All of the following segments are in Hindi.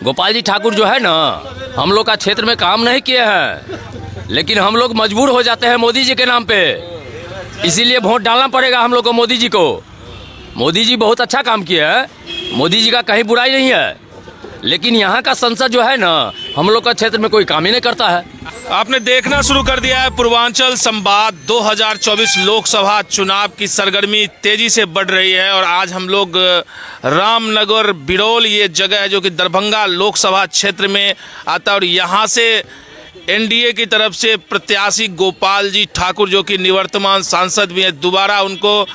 गोपाल जी ठाकुर जो है ना, हम लोग का क्षेत्र में काम नहीं किए हैं, लेकिन हम लोग मजबूर हो जाते हैं मोदी जी के नाम पे, इसीलिए वोट डालना पड़ेगा हम लोग को मोदी जी को। मोदी जी बहुत अच्छा काम किया है, मोदी जी का कहीं बुराई नहीं है, लेकिन यहाँ का संसद जो है ना, हम लोग का क्षेत्र में कोई काम ही नहीं करता है। आपने देखना शुरू कर दिया है पूर्वांचल संवाद। 2024 लोकसभा चुनाव की सरगर्मी तेजी से बढ़ रही है और आज हम लोग रामनगर बिरौल, ये जगह है जो कि दरभंगा लोकसभा क्षेत्र में आता है और यहाँ से एनडीए की तरफ से प्रत्याशी गोपाल जी ठाकुर जो कि निवर्तमान सांसद भी हैं, दोबारा उनको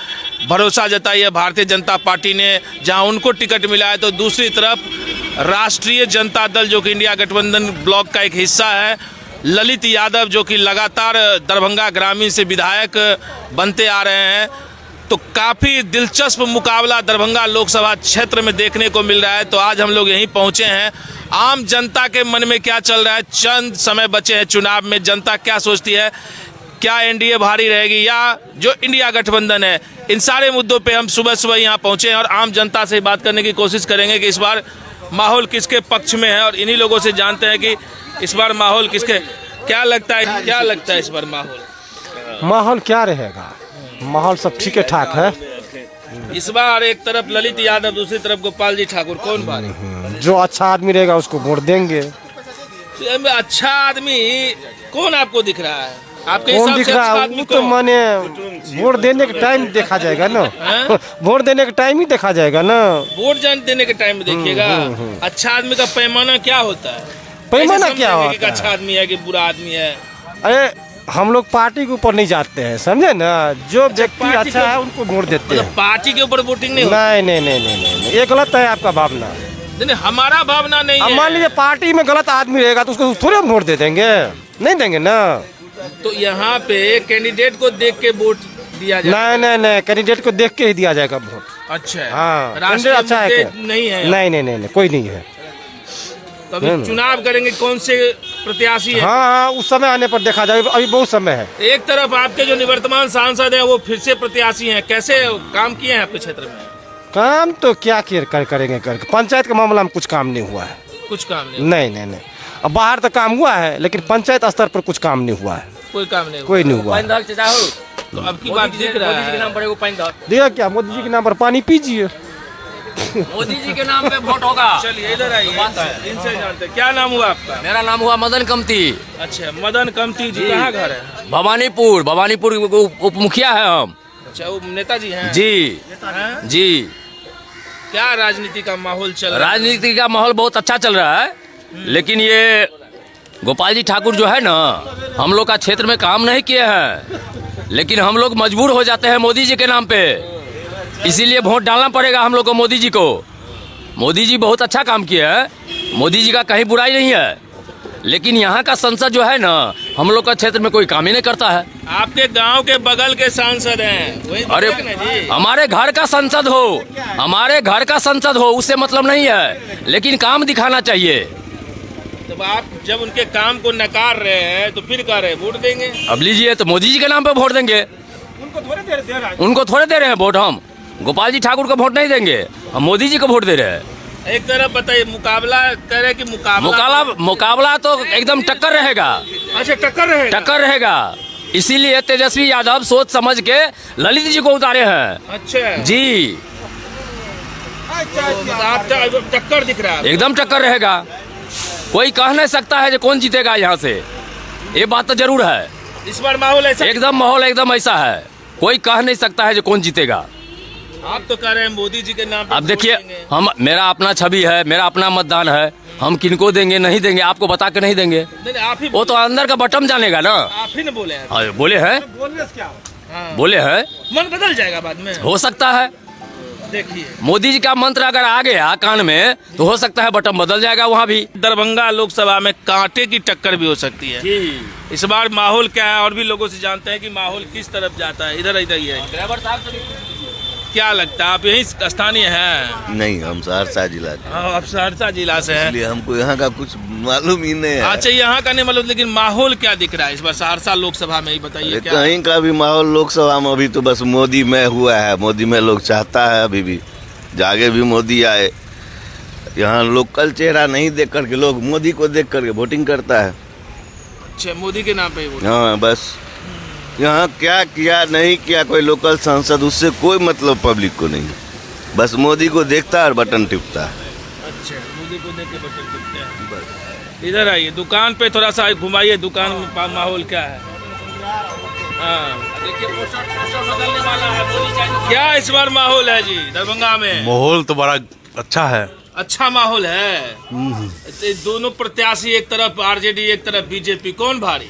भरोसा जताई है भारतीय जनता पार्टी ने, जहां उनको टिकट मिला है। तो दूसरी तरफ राष्ट्रीय जनता दल जो कि इंडिया गठबंधन ब्लॉक का एक हिस्सा है, ललित यादव जो कि लगातार दरभंगा ग्रामीण से विधायक बनते आ रहे हैं। तो काफ़ी दिलचस्प मुकाबला दरभंगा लोकसभा क्षेत्र में देखने को मिल रहा है। तो आज हम लोग यहीं पहुंचे हैं, आम जनता के मन में क्या चल रहा है, चंद समय बचे हैं चुनाव में, जनता क्या सोचती है, क्या एनडीए भारी रहेगी या जो इंडिया गठबंधन है, इन सारे मुद्दों पे हम सुबह सुबह यहाँ पहुंचे हैं और आम जनता से बात करने की कोशिश करेंगे कि इस बार माहौल किसके पक्ष में है और इन्हीं लोगों से जानते हैं कि इस बार माहौल किसके, क्या लगता है इस बार माहौल क्या रहेगा? माहौल सब ठीक ठाक है। इस बार एक तरफ ललित यादव, दूसरी तरफ गोपाल जी ठाकुर, कौन भारी? जो अच्छा आदमी रहेगा उसको वोट देंगे। अच्छा आदमी कौन आपको दिख रहा है? आपके कौन हिसाब दिख से रहा अच्छा है आदमी वो तो माने वोट देने के टाइम देखा जाएगा ना। वोट देने के टाइम ही देखा जाएगा ना। वोट देने के टाइम में देखिएगा। अच्छा आदमी का पैमाना क्या होता है? पैमाना क्या होता है? अच्छा आदमी है कि बुरा आदमी है? अरे हम लोग पार्टी के ऊपर नहीं जाते हैं, समझे ना। जो व्यक्ति अच्छा है उनको वोट देते हैं। पार्टी के ऊपर वोटिंग नहीं? नहीं, ये गलत है आपका भावना। नहीं, हमारा भावना नहीं है। मान लीजिए पार्टी में गलत आदमी रहेगा तो उसको थोड़े वोट दे देंगे, नहीं देंगे ना। तो यहाँ पे कैंडिडेट को देख के वोट दिया जाए? नहीं, कैंडिडेट को देख के ही दिया जाएगा वोट। अच्छा है। हाँ, राष्ट्रीय अच्छा है मुद्दे नहीं है? नहीं, कोई नहीं है। तो अभी चुनाव करेंगे, कौन से प्रत्याशी है? हाँ, उस समय आने पर देखा जाएगा, अभी बहुत समय है। एक तरफ आपके जो निवर्तमान सांसद हैं वो फिर से प्रत्याशी हैं, कैसे काम किए हैं आपके क्षेत्र में? काम तो क्या करेंगे पंचायत के मामला में कुछ काम नहीं हुआ है। कुछ काम नहीं? अब बाहर तो काम हुआ है लेकिन पंचायत स्तर पर कुछ काम नहीं हुआ है। कोई काम नहीं? कोई नहीं हुआ। तो अब की बात दिख रहा है, देखा क्या मोदी जी के नाम पर पानी पीजिए। मोदी जी के नाम पे वोट होगा। चलिए इधर आइए, इनसे जानते हैं। क्या नाम हुआ आपका? मेरा नाम हुआ मदन कमती। अच्छा, मदन कमती जी, कहाँ घर है? भवानीपुर उप मुखिया है हम। अच्छा, वो नेताजी हैं? जी। क्या राजनीति का माहौल चल रहा है? राजनीति का माहौल बहुत अच्छा चल रहा है, लेकिन ये गोपाल जी ठाकुर जो है ना, हम लोग का क्षेत्र में काम नहीं किए हैं, लेकिन हम लोग मजबूर हो जाते हैं मोदी जी के नाम पे, इसीलिए वोट डालना पड़ेगा हम लोग को मोदी जी को। मोदी जी बहुत अच्छा काम किया है, मोदी जी का कहीं बुराई नहीं है, लेकिन यहाँ का संसद जो है ना, हम लोग का क्षेत्र में कोई काम ही नहीं करता है। आपके गांव के बगल के सांसद हैं, वही अरे हमारे घर का संसद हो, उससे मतलब नहीं है, लेकिन काम दिखाना चाहिए। तो आप जब उनके काम को नकार रहे हैं तो फिर कह रहे हैं वोट देंगे? अब लीजिए, तो मोदी जी के नाम पे वोट देंगे। उनको थोड़े दे रहे हैं वोट, हम गोपाल जी ठाकुर को वोट नहीं देंगे, हम मोदी जी को वोट दे रहे हैं। एक तरफ बताइए, मुकाबला कह रहे कि मुकाबला तो एकदम टक्कर रहेगा। अच्छा, टक्कर रहेगा। इसीलिए तेजस्वी यादव सोच समझ के ललित जी को उतारे हैं। अच्छा जी, तो टक्कर दिख रहा है? एकदम टक्कर रहेगा, कोई कह नहीं सकता है जो कौन जीतेगा यहाँ से, ये बात तो जरूर है। इस बार माहौल एकदम ऐसा है, कोई कह नहीं सकता है जो कौन जीतेगा। आप तो कह रहे हैं मोदी जी के नाम पे। अब देखिए, मेरा अपना छवि है, मेरा अपना मतदान है, हम किनको देंगे नहीं देंगे आपको बता के नहीं देंगे। आप ही वो तो अंदर का बटन जानेगा ना। आप ही ने बोले हैं? हाँ, बोले हैं। बोले हैं, मन बदल जाएगा बाद में, हो सकता है। देखिए, मोदी जी का मंत्र अगर आ गया कान में तो हो सकता है बटन बदल जाएगा वहाँ भी। दरभंगा लोकसभा में कांटे की टक्कर भी हो सकती है। इस बार माहौल क्या है, और भी लोगों से जानते हैं कि माहौल किस तरफ जाता है। इधर ही है ड्राइवर साहब, क्या लगता है आप यही स्थानीय हैं? नहीं, हम सहरसा जिला के। आप सहरसा जिला से हैं, इसलिए हमको यहाँ का कुछ मालूम ही नहीं है। अच्छा, यहाँ का नहीं मालूम, लेकिन माहौल क्या दिख रहा है इस बार सहरसा लोकसभा में, ही बताइए। कहीं का भी माहौल लोकसभा में अभी तो बस मोदी में हुआ है। मोदी में लोग चाहता है अभी भी, जागे भी मोदी आए, यहाँ लोकल चेहरा नहीं देख करके लोग मोदी को देख करके वोटिंग करता है। अच्छा, मोदी के नाम पे ही वोट। हाँ बस यहाँ क्या किया नहीं किया कोई लोकल सांसद, उससे कोई मतलब पब्लिक को नहीं, बस मोदी को देखता है और बटन टिपता है। अच्छा, मोदी को देख के बटन टिपते हैं। बस इधर आइए, दुकान पे थोड़ा सा घुमाइए, दुकान में माहौल क्या है। हाँ, देखिए पोस्टर बदलने वाला है। क्या इस बार माहौल है जी दरभंगा में? माहौल तो बड़ा अच्छा है। अच्छा माहौल है। दोनों प्रत्याशी, एक तरफ आरजेडी एक तरफ बीजेपी, कौन भारी?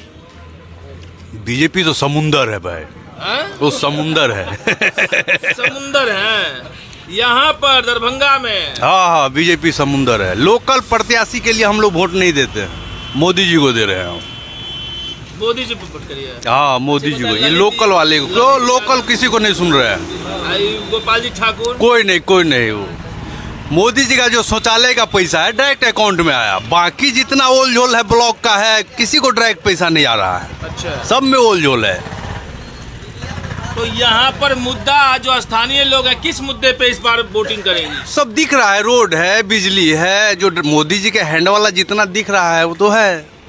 बीजेपी तो समुंदर है भाई। हाँ? वो समुंदर है। समुंदर है यहाँ पर दरभंगा में। हाँ, बीजेपी समुंदर है। लोकल प्रत्याशी के लिए हम लोग वोट नहीं देते, मोदी जी को दे रहे हैं हम। मोदी जी पे वोट करिए। हाँ, मोदी जी को। ये लोकल वाले को, लोकल किसी को नहीं सुन रहे हैं। गोपाल जी ठाकुर कोई नहीं। वो मोदी जी का जो शौचालय का पैसा है डायरेक्ट अकाउंट में आया, बाकी जितना ओल झोल है ब्लॉक का है, किसी को डायरेक्ट पैसा नहीं आ रहा है। अच्छा, सब में ओल झोल है। तो यहाँ पर मुद्दा जो स्थानीय लोग हैं, किस मुद्दे पे इस बार वोटिंग करेंगे? सब दिख रहा है, रोड है, बिजली है, जो मोदी जी के हैंड वाला जितना दिख रहा है वो तो है।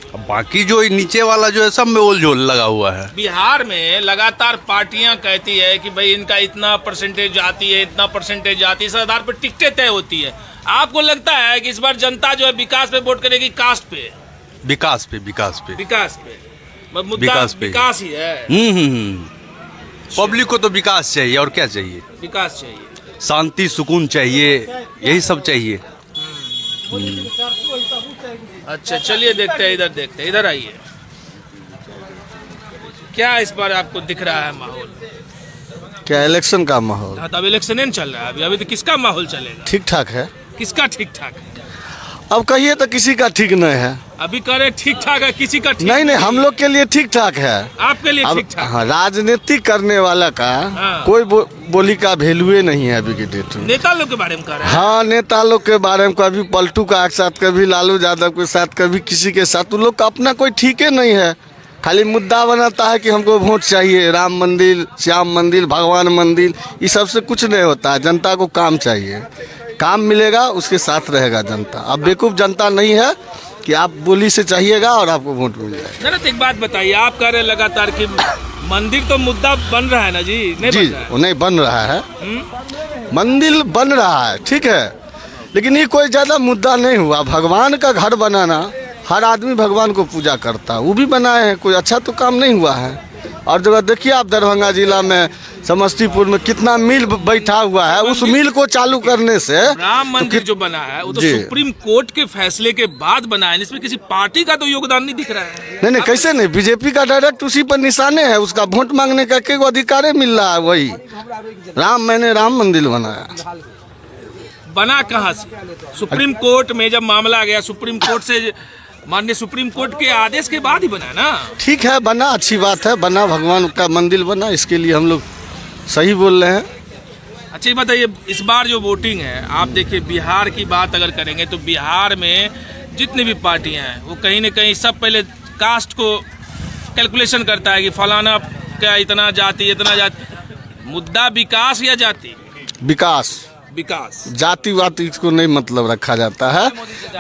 अब बाकी जो नीचे वाला जो है सब में ओल झोल लगा हुआ है। बिहार में लगातार पार्टियां कहती है कि भाई इनका इतना परसेंटेज आती है, इतना परसेंटेज आती है, इस आधार पर टिकटें तय होती है। आपको लगता है कि इस बार जनता जो है विकास पे वोट करेगी, कास्ट पे? विकास पे मुद्दा विकास ही है। पब्लिक को तो विकास चाहिए, और क्या चाहिए? विकास चाहिए, शांति सुकून चाहिए, यही सब चाहिए। अच्छा, चलिए देखते हैं, इधर आइए। क्या इस बार आपको दिख रहा है माहौल? क्या इलेक्शन का माहौल? हाँ, तो अब इलेक्शन नहीं चल रहा है अभी तो किसका माहौल चलेगा? ठीक ठाक है। किसका ठीक ठाक है? अब कहिए तो किसी का ठीक नहीं है। अभी कह रहे ठीक ठाक है, किसी का ठीक नहीं, हम लोग के लिए ठीक ठाक है। आपके लिए ठीक ठाक? हाँ, राजनीति करने वाला का हाँ। कोई बोली का वैल्यू नहीं है अभी के डेट में। नेता लोग के बारे में कह रहे हैं। हाँ, नेता लोग के बारे में, कभी पलटू का साथ, कभी लालू यादव के साथ, कभी किसी के साथ। उन लोग का अपना कोई ठीक ही नहीं है, खाली मुद्दा बनाता है कि हमको वोट चाहिए, राम मंदिर, श्याम मंदिर, भगवान मंदिर, ये सबसे कुछ नहीं होता है। जनता को काम चाहिए, काम मिलेगा उसके साथ रहेगा जनता। अब बेवकूफ़ जनता नहीं है कि आप बोली से चाहिएगा और आपको वोट मिल जाएगा। जरा एक बात बताइए, आप कह रहे हैं लगातार कि मंदिर तो मुद्दा बन रहा है ना जी? नहीं जी, बन रहा है? वो नहीं बन रहा है। मंदिर बन रहा है, ठीक है, लेकिन ये कोई ज़्यादा मुद्दा नहीं हुआ। भगवान का घर बनाना, हर आदमी भगवान को पूजा करता है, वो भी बनाए हैं, कोई अच्छा तो काम नहीं हुआ है। और जगह देखिए आप, दरभंगा जिला में समस्तीपुर में कितना मिल बैठा हुआ है, उस मिल को चालू करने से राम मंदिर जो बना है वो तो सुप्रीम कोर्ट के फैसले के बाद बना है, इसमें किसी पार्टी का तो योगदान नहीं दिख रहा है। नहीं, कैसे नहीं, बीजेपी का डायरेक्ट उसी पर निशाने है, उसका वोट मांगने का के अधिकार मिल रहा है। वही मैंने राम मंदिर बनाया। बना कहाँ से? सुप्रीम कोर्ट में जब मामला गया, सुप्रीम कोर्ट से, माननीय सुप्रीम कोर्ट के आदेश के बाद ही बना ना? ठीक है, बना, अच्छी बात है, बना, भगवान का मंदिर बना, इसके लिए हम लोग सही बोल रहे हैं। अच्छा, ये बताइए, इस बार जो वोटिंग है, आप देखिए बिहार की बात अगर करेंगे तो बिहार में जितनी भी पार्टियां हैं वो कहीं न कहीं सब पहले कास्ट को कैलकुलेशन करता है कि फलाना का इतना जाति, इतना जाति। मुद्दा विकास या जाति? विकास। जाति वाति को नहीं मतलब रखा जाता है।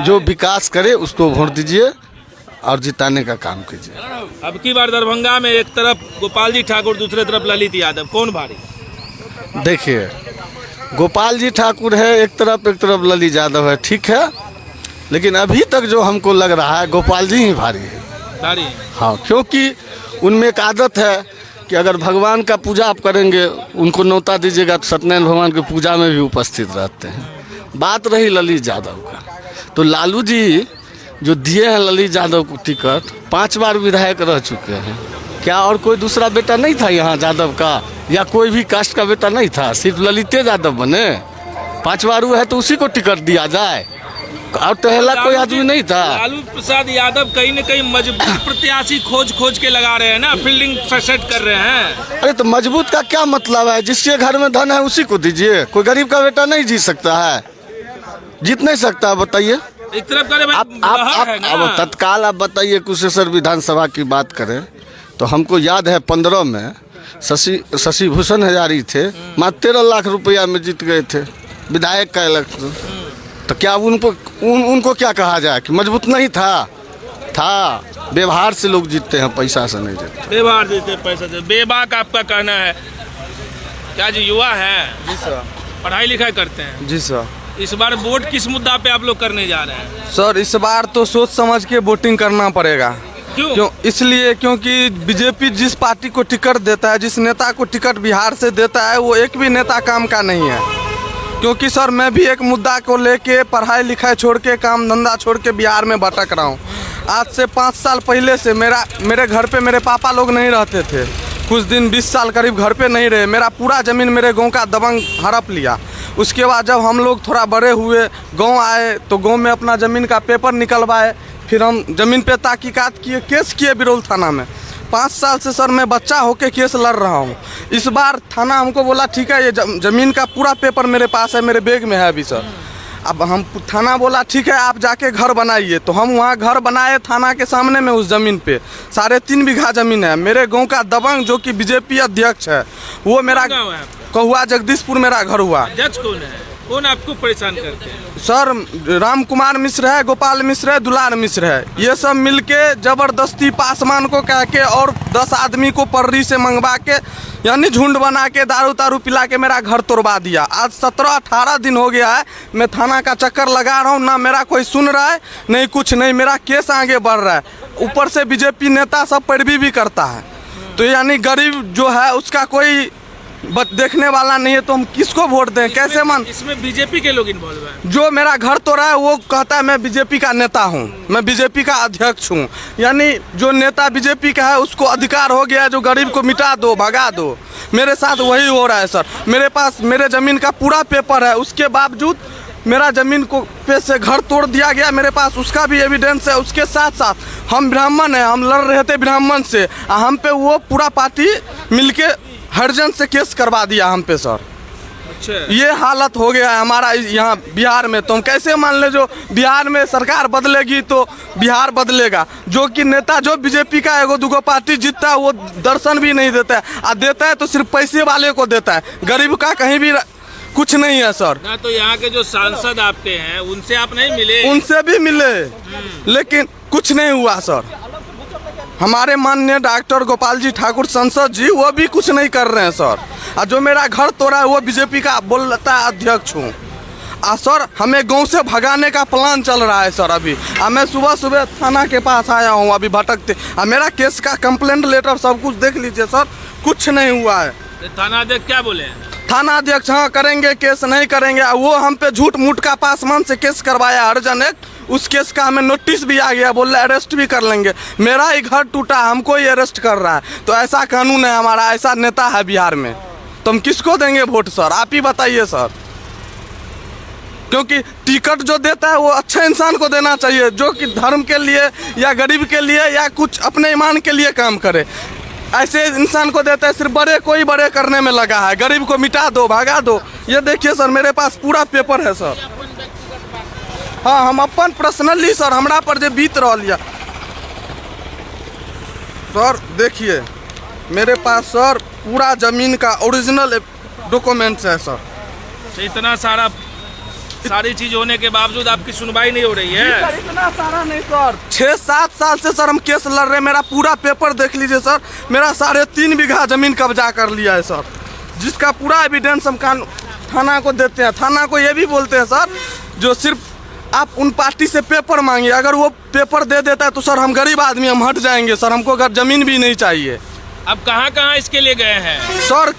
जो विकास करे उसको वोट दीजिए और जिताने का काम कीजिए। अब की बार दरभंगा में एक तरफ गोपाल जी ठाकुर, दूसरे तरफ ललित यादव, कौन भारी? देखिए, गोपाल जी ठाकुर है एक तरफ ललित यादव है, ठीक है, लेकिन अभी तक जो हमको लग रहा है गोपाल जी ही भारी है। हाँ, क्योंकि उनमें एक आदत है कि अगर भगवान का पूजा आप करेंगे, उनको न्योता दीजिएगा तो सत्यनारायण भगवान की पूजा में भी उपस्थित रहते हैं। बात रही ललित यादव का, तो लालू जी जो दिए हैं ललित यादव को टिकट, 5 बार विधायक रह चुके हैं। क्या और कोई दूसरा बेटा नहीं था यहाँ यादव का, या कोई भी कास्ट का बेटा नहीं था? सिर्फ ललित यादव बने, 5 बार हुआ है तो उसी को टिकट दिया जाए, और टहला कोई आदमी नहीं था। लालू प्रसाद यादव कहीं न कहीं मजबूत प्रत्याशी खोज के लगा रहे हैं ना, फील्डिंग सेट कर रहे हैं। अरे तो मजबूत का क्या मतलब है? जिसके घर में धन है उसी को दीजिए। कोई गरीब का बेटा नहीं जीत सकता है? जीत नहीं सकता है, बताइए। एक तरफ करें अब तत्काल आप बताइए, कुशेश्वर विधानसभा की बात करें तो हमको याद है 15 में शशि भूषण हजारी थे, मात्र 13 लाख रुपया में जीत गए थे विधायक का इलेक्शन। तो क्या उनको क्या कहा जाए कि मजबूत नहीं था व्यवहार से लोग जीतते हैं, पैसा से नहीं जीतते। व्यवहार देते पैसा से, बेबाक आपका कहना है। क्या जी युवा है? जी सर। पढ़ाई लिखाई करते हैं? जी सर। इस बार वोट किस मुद्दा पे आप लोग करने जा रहे हैं? सर इस बार तो सोच समझ के वोटिंग करना पड़ेगा। क्यों? इसलिए क्योंकि बीजेपी जिस पार्टी को टिकट देता है, जिस नेता को टिकट बिहार से देता है, वो एक भी नेता काम का नहीं है। क्योंकि सर मैं भी एक मुद्दा को लेके पढ़ाई लिखाई छोड़ के, काम धंधा छोड़ के बिहार में भटक रहा हूँ। आज से 5 साल पहले से मेरे घर पे मेरे पापा लोग नहीं रहते थे, कुछ दिन 20 साल करीब घर पे नहीं रहे। मेरा पूरा ज़मीन मेरे गांव का दबंग हड़प लिया। उसके बाद जब हम लोग थोड़ा बड़े हुए, गांव आए, तो गांव में अपना ज़मीन का पेपर निकलवाए, फिर हम ज़मीन पे तहकीकात किए, केस किए बिरौल थाना में। 5 साल से सर मैं बच्चा होके केस लड़ रहा हूँ। इस बार थाना हमको बोला ठीक है, ये ज़मीन का पूरा पेपर मेरे पास है, मेरे बैग में है अभी सर। अब हम थाना बोला ठीक है आप जाके घर बनाइए, तो हम वहाँ घर बनाए थाना के सामने में। उस ज़मीन पे 3.5 बीघा ज़मीन है। मेरे गांव का दबंग जो कि बीजेपी अध्यक्ष है, वो मेरा कहुआ जगदीशपुर मेरा घर हुआ। अध्यक्ष कौन है? कौन आपको परेशान करते हैं? सर राम कुमार मिश्र है, गोपाल मिश्र है, दुलार मिश्र है। ये सब मिलके जबरदस्ती पासवान को कह के और 10 आदमी को पर्री से मंगवा के, यानी झुंड बना के दारू पिला के मेरा घर तोड़वा दिया। आज 17-18 दिन हो गया है मैं थाना का चक्कर लगा रहा हूँ, ना मेरा कोई सुन रहा है, नहीं कुछ नहीं। मेरा केस आगे बढ़ रहा है, ऊपर से बीजेपी नेता सब पैरवी भी करता है। तो यानी गरीब जो है उसका कोई देखने वाला नहीं है, तो हम किसको वोट दें? कैसे इसमें बीजेपी के लोग इन्वॉल्व हैं। जो मेरा घर तोड़ा है वो कहता है मैं बीजेपी का नेता हूँ, मैं बीजेपी का अध्यक्ष हूँ। यानी जो नेता बीजेपी का है उसको अधिकार हो गया जो गरीब को मिटा दो, भगा दो। मेरे साथ वही हो रहा है सर। मेरे पास मेरे ज़मीन का पूरा पेपर है, उसके बावजूद मेरा ज़मीन को पे से घर तोड़ दिया गया। मेरे पास उसका भी एविडेंस है। उसके साथ साथ हम ब्राह्मण हैं, हम लड़ रहे थे ब्राह्मण से, हम पे वो पूरा पार्टी मिलके हरिजन से केस करवा दिया हम पे सर। अच्छा। ये हालत हो गया है हमारा यहाँ बिहार में। तो हम कैसे मान ले जो बिहार में सरकार बदलेगी तो बिहार बदलेगा? जो कि नेता जो बीजेपी का एगो दुगो पार्टी जीतता है वो दर्शन भी नहीं देता है, और देता है तो सिर्फ पैसे वाले को देता है, गरीब का कहीं भी कुछ नहीं है सर। ना तो यहाँ के जो सांसद आपके हैं उनसे आप नहीं मिले? उनसे भी मिले लेकिन कुछ नहीं हुआ सर। हमारे माननीय डॉक्टर गोपाल जी ठाकुर संसद जी वो भी कुछ नहीं कर रहे हैं सर। और जो मेरा घर तोड़ा है वो बीजेपी का बोलता है अध्यक्ष हूँ। सर हमें गांव से भगाने का प्लान चल रहा है सर। अभी मैं सुबह थाना के पास आया हूँ अभी भटकते। मेरा केस का कंप्लेंट लेटर सब कुछ देख लीजिए सर, कुछ नहीं हुआ है। थाना अध्यक्ष क्या बोले? थाना अध्यक्ष हाँ करेंगे केस, नहीं करेंगे। वो हम पे झूठ मूठ का पासवान से केस करवाया हरिजन एक, उस केस का हमें नोटिस भी आ गया, बोल रहे अरेस्ट भी कर लेंगे। मेरा ही घर टूटा, हमको ही अरेस्ट कर रहा है। तो ऐसा कानून है हमारा, ऐसा नेता है बिहार में, तो हम किसको देंगे वोट सर? आप ही बताइए सर। क्योंकि टिकट जो देता है वो अच्छे इंसान को देना चाहिए, जो कि धर्म के लिए या गरीब के लिए या कुछ अपने ईमान के लिए काम करे। ऐसे इंसान को देता है सिर्फ कोई बड़े करने में लगा है, गरीब को मिटा दो, भगा दो। ये देखिए सर मेरे पास पूरा पेपर है सर। हाँ हम अपन पर्सनली सर हमरा पर जो बीत रहा लिया सर, देखिए मेरे पास सर पूरा ज़मीन का ओरिजिनल डॉक्यूमेंट्स है सर। तो इतना सारी चीज होने के बावजूद आपकी सुनवाई नहीं हो रही है? इतना सारा नहीं सर, 6-7 साल से सर हम केस लड़ रहे हैं। मेरा पूरा पेपर देख लीजिए सर। मेरा 3.5 बीघा ज़मीन कब्जा कर लिया है सर, जिसका पूरा एविडेंस हम थाना को देते हैं। थाना को ये भी बोलते हैं सर जो सिर्फ आप उन पार्टी से पेपर मांगिए, अगर वो पेपर दे देता है तो सर हम गरीब आदमी हम हट जाएंगे सर, हमको अगर ज़मीन भी नहीं चाहिए। अब कहाँ इसके लिए गए हैं सर?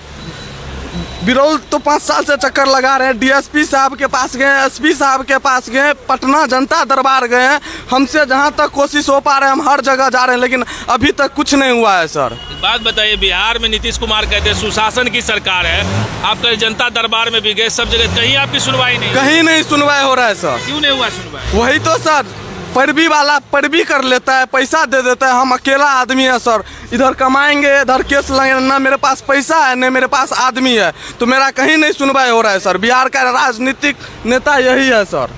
बिरौल तो 5 साल से चक्कर लगा रहे हैं। डीएसपी साहब के पास गए, एसपी साहब के पास गए, पटना जनता दरबार गए हैं। हमसे जहां तक कोशिश हो पा रहे हैं हम हर जगह जा रहे हैं, लेकिन अभी तक कुछ नहीं हुआ है सर। बात बताइए, बिहार में नीतीश कुमार कहते हैं सुशासन की सरकार है, आप कहीं जनता दरबार में भी गए, सब जगह, कहीं आपकी सुनवाई नहीं? कहीं नहीं सुनवाई हो रहा है सर। क्यों नहीं हुआ सुनवाई? वही तो सर, पैरवी वाला पैरवी कर लेता है, पैसा दे देता है। हम अकेला आदमी है सर, इधर कमाएंगे इधर केस लगेंगे, ना मेरे पास पैसा है ना मेरे पास आदमी है, तो मेरा कहीं नहीं सुनवाई हो रहा है सर। बिहार का राजनीतिक नेता यही है सर।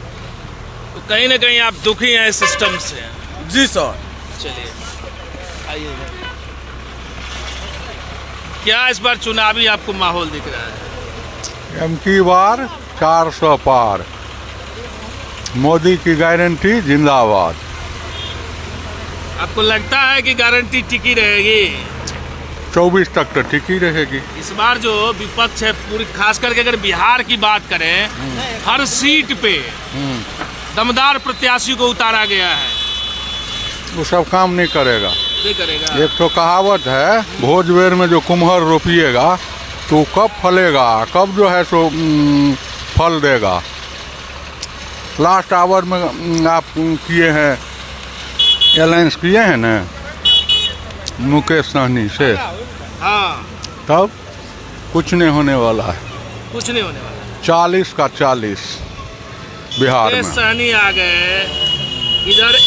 तो कहीं ना कहीं आप दुखी हैं सिस्टम से? जी सर। चलिए आइए, क्या इस बार चुनावी आपको माहौल दिख रहा है? एमकी बार 400 पार। मोदी की गारंटी जिंदाबाद। आपको लगता है कि गारंटी टिकी रहेगी? 24 तक तो ठीक ही रहेगी। इस बार जो विपक्ष है पूरी, खास करके अगर बिहार की बात करें, हर सीट पे दमदार प्रत्याशी को उतारा गया है। वो सब काम नहीं करेगा। नहीं करेगा। एक तो कहावत है, भोज बेर में जो कुम्हर रोपिएगा तो कब फलेगा, कब जो है सो फल देगा। लास्ट आवर में आप किए हैं, अलायंस किए हैं ना मुकेश सहनी से, हाँ, तब कुछ नहीं होने वाला है। कुछ नहीं होने वाला। 40 का 40 बिहार मुकेश में। सहनी आ गए, इधर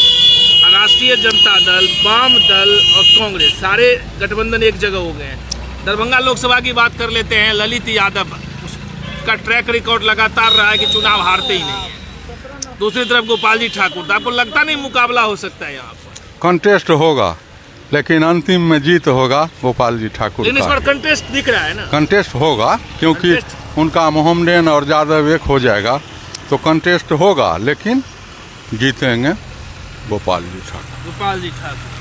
राष्ट्रीय जनता दल, वाम दल और कांग्रेस सारे गठबंधन एक जगह हो गए हैं। दरभंगा लोकसभा की बात कर लेते हैं। ललित यादव का ट्रैक रिकॉर्ड लगातार रहा है कि चुनाव हारते ही नहीं है। दूसरी तरफ गोपाल जी ठाकुर, आपको लगता नहीं मुकाबला हो सकता है यहाँ पर? कंटेस्ट होगा, लेकिन अंतिम में जीत होगा गोपाल जी ठाकुर लेकिन इस बार का। कंटेस्ट दिख रहा है ना? कंटेस्ट होगा, क्योंकि उनका मोहम्मदन और यादव एक हो जाएगा, तो कंटेस्ट होगा, लेकिन जीतेंगे गोपाल जी ठाकुर। गोपाल जी ठाकुर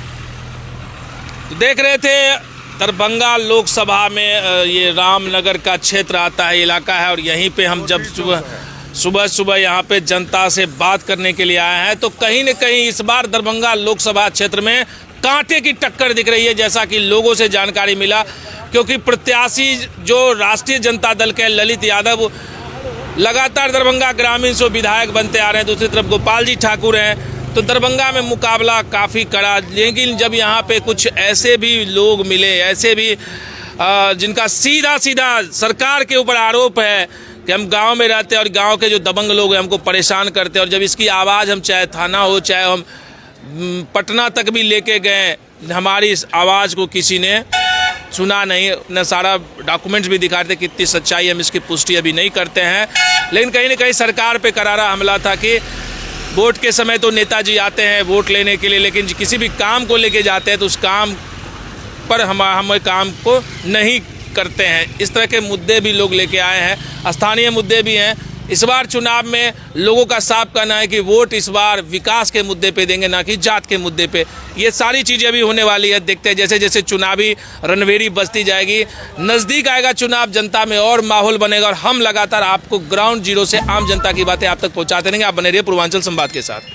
तो देख रहे थे, दरभंगा लोकसभा में ये रामनगर का क्षेत्र आता है, इलाका है, और यहीं पे हम जब सुबह यहाँ पे जनता से बात करने के लिए आए हैं, तो कहीं न कहीं इस बार दरभंगा लोकसभा क्षेत्र में कांटे की टक्कर दिख रही है, जैसा कि लोगों से जानकारी मिला। क्योंकि प्रत्याशी जो राष्ट्रीय जनता दल के ललित यादव लगातार दरभंगा ग्रामीण से विधायक बनते आ रहे हैं, दूसरी तरफ गोपाल जी ठाकुर हैं, तो दरभंगा में मुकाबला काफ़ी कड़ा। लेकिन जब यहाँ पे कुछ ऐसे भी लोग मिले, ऐसे भी जिनका सीधा सरकार के ऊपर आरोप है कि हम गांव में रहते हैं और गांव के जो दबंग लोग हैं हमको परेशान करते हैं, और जब इसकी आवाज़ हम चाहे थाना हो, चाहे हम पटना तक भी लेके गए, हमारी इस आवाज़ को किसी ने सुना नहीं। न सारा डॉक्यूमेंट्स भी दिखा रहे थे, कितनी सच्चाई, हम इसकी पुष्टि अभी नहीं करते हैं। लेकिन कहीं न कहीं सरकार पे करारा हमला था कि वोट के समय तो नेताजी आते हैं वोट लेने के लिए, लेकिन किसी भी काम को लेके जाते हैं तो उस काम पर हम काम को नहीं करते हैं। इस तरह के मुद्दे भी लोग लेके आए हैं, स्थानीय मुद्दे भी हैं। इस बार चुनाव में लोगों का साफ कहना है कि वोट इस बार विकास के मुद्दे पे देंगे, ना कि जात के मुद्दे पे। ये सारी चीज़ें अभी होने वाली है, देखते हैं जैसे जैसे चुनावी रणभेरी बजती जाएगी, नज़दीक आएगा चुनाव, जनता में और माहौल बनेगा, और हम लगातार आपको ग्राउंड जीरो से आम जनता की बातें आप तक पहुँचाते रहेंगे। आप बने रहिए पूर्वांचल संवाद के साथ।